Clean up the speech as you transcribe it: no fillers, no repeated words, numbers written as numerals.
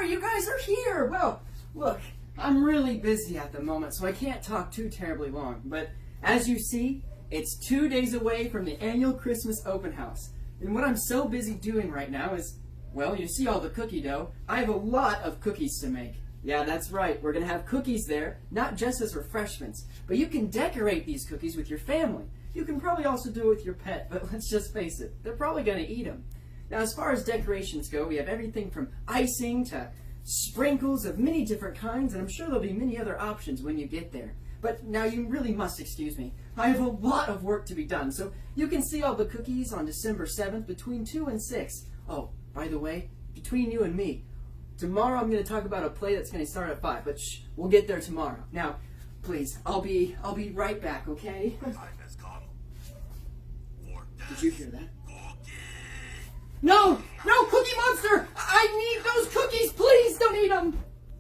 Sorry, you guys are here. Well, look, I'm really busy at the moment, so I can't talk too terribly long. But as you see, it's 2 days away from the annual Christmas open house. And what I'm so busy doing right now is, well, you see all the cookie dough. I have a lot of cookies to make. Yeah, that's right. We're going to have cookies there, not just as refreshments, but you can decorate these cookies with your family. You can probably also do it with your pet, but let's just face it, they're probably going to eat them. Now, as far as decorations go, we have everything from icing to sprinkles of many different kinds, and I'm sure there'll be many other options when you get there. But now you really must excuse me. I have a lot of work to be done, so you can see all the cookies on December 7th between 2 and 6. Oh, by the way, between you and me, tomorrow I'm going to talk about a play that's going to start at 5, but shh, we'll get there tomorrow. Now, please, I'll be right back, okay? Did you hear that? No! No, Cookie Monster! I need those cookies! Please don't eat them!